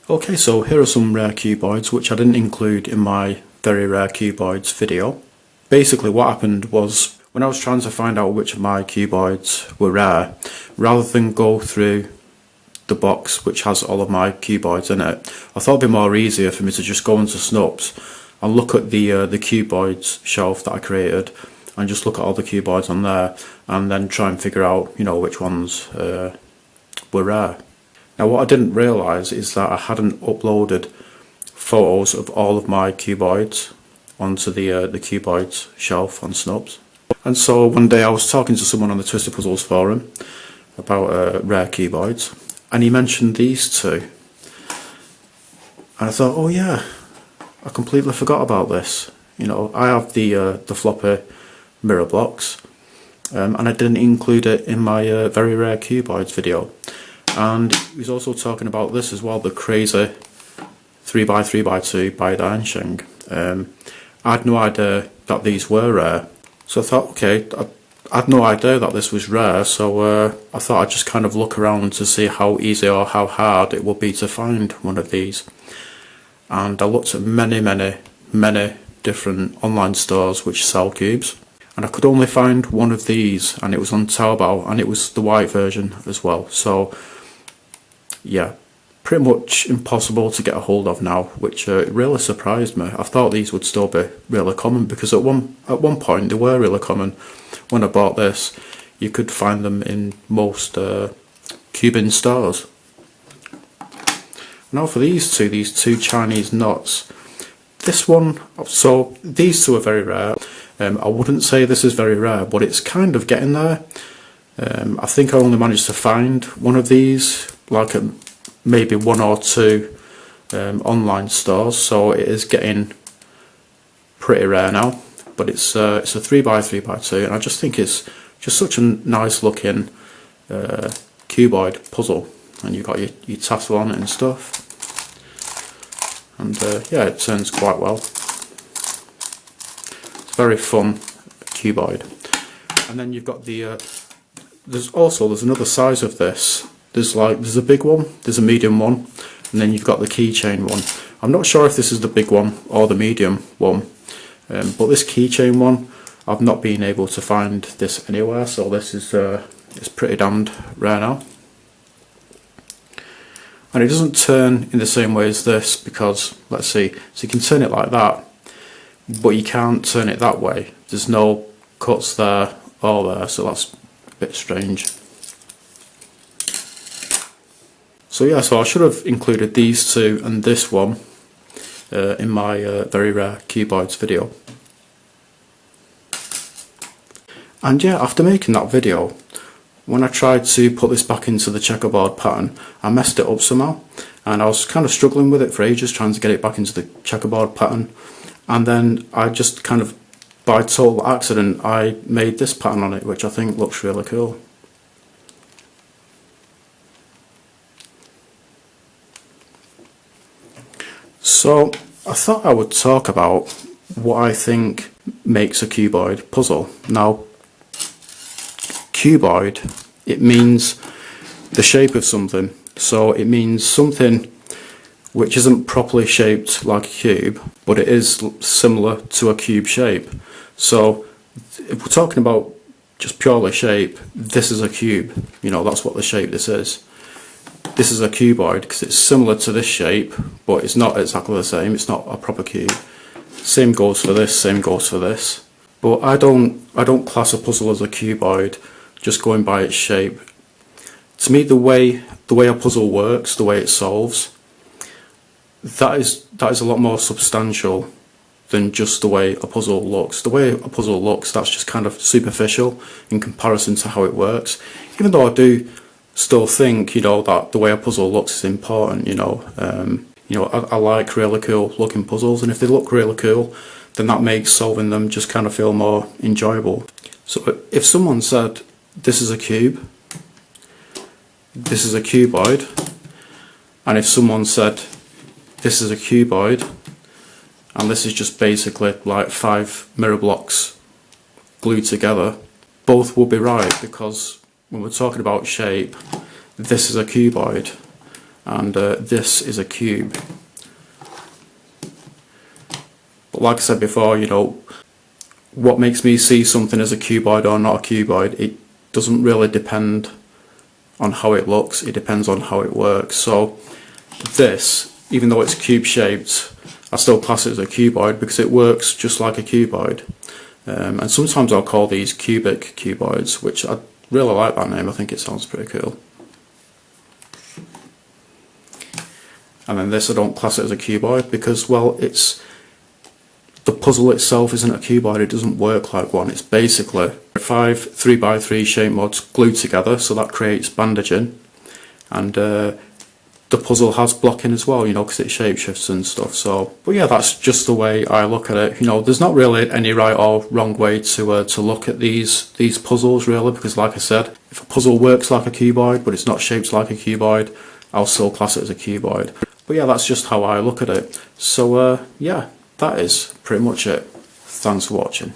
Okay, so here are some rare cuboids which I didn't include in my very rare cuboids video. Basically what happened was when I was trying to find out which of my cuboids were rare, rather than go through the box which has all of my cuboids in it, I thought it'd be more easier for me to just go into Snoops and look at the cuboids shelf that I created and just look at all the cuboids on there and then try and figure out, which ones were rare. Now what I didn't realise is that I hadn't uploaded photos of all of my cuboids onto the cuboids shelf on Snoops. And so one day I was talking to someone on the Twisted Puzzles forum about rare cuboids, and he mentioned these two. And I thought, oh yeah, I completely forgot about this. I have the floppy mirror blocks, and I didn't include it in my very rare cuboids video. And he was also talking about this as well, the crazy 3x3x2 by Danshan. I had no idea that these were rare, so I thought, okay, I had no idea that this was rare, so I thought I'd just kind of look around to see how easy or how hard it would be to find one of these. And I looked at many different online stores which sell cubes, and I could only find one of these, and it was on Taobao, and it was the white version as well. So yeah, pretty much impossible to get a hold of now, which really surprised me. I thought these would still be really common, because at one point they were really common. When I bought this, you could find them in most cubing stores. Now for these two Chinese knots, this one, so these two are very rare. I wouldn't say this is very rare, but it's kind of getting there. I think I only managed to find one of these, like at maybe one or two online stores, so it is getting pretty rare now. But it's a 3x3x2, and I just think it's just such a nice looking cuboid puzzle, and you've got your tassel on it and stuff, and yeah, it turns quite well. It's a very fun cuboid. And then you've got the there's another size of this. There's a big one, there's a medium one, and then you've got the keychain one. I'm not sure if this is the big one or the medium one, but this keychain one, I've not been able to find this anywhere, so this is it's pretty damned rare now. And it doesn't turn in the same way as this, because let's see, so you can turn it like that, but you can't turn it that way. There's no cuts there or there, so that's a bit strange. So yeah, so I should have included these two and this one in my very rare cuboids video. And yeah, after making that video, when I tried to put this back into the checkerboard pattern, I messed it up somehow, and I was kind of struggling with it for ages, trying to get it back into the checkerboard pattern. And then I just kind of, by total accident, I made this pattern on it, which I think looks really cool. So I thought I would talk about what I think makes a cuboid puzzle. Now, cuboid, it means the shape of something. So it means something which isn't properly shaped like a cube, but it is similar to a cube shape. So if we're talking about just purely shape, this is a cube. That's what the shape this is. This is a cuboid because it's similar to this shape, but it's not exactly the same. It's not a proper cube. Same goes for this, same goes for this. But I don't class a puzzle as a cuboid just going by its shape. To me, the way a puzzle works, the way it solves, that is a lot more substantial than just the way a puzzle looks. The way a puzzle looks, that's just kind of superficial in comparison to how it works. Even though I do still think, that the way a puzzle looks is important. I like really cool looking puzzles, and if they look really cool, then that makes solving them just kind of feel more enjoyable. So if someone said, this is a cube, this is a cuboid, and if someone said, this is a cuboid, and this is just basically like 5 mirror blocks glued together, both will be right, because when we're talking about shape, this is a cuboid, and this is a cube. But like I said before, you know, what makes me see something as a cuboid or not a cuboid, it doesn't really depend on how it looks, it depends on how it works. So this, even though it's cube shaped, I still class it as a cuboid because it works just like a cuboid. And sometimes I'll call these cubic cuboids, which I really like that name, I think it sounds pretty cool. And then this, I don't class it as a cuboid because, well, the puzzle itself isn't a cuboid, it doesn't work like one. It's basically 5 3x3 shape mods glued together, so that creates bandaging. And the puzzle has blocking as well, you know, because it shapeshifts and stuff. So, but yeah, that's just the way I look at it. You know, there's not really any right or wrong way to look at these puzzles, really, because like I said, if a puzzle works like a cuboid but it's not shaped like a cuboid, I'll still class it as a cuboid. But yeah, that's just how I look at it. So yeah, that is pretty much it. Thanks for watching.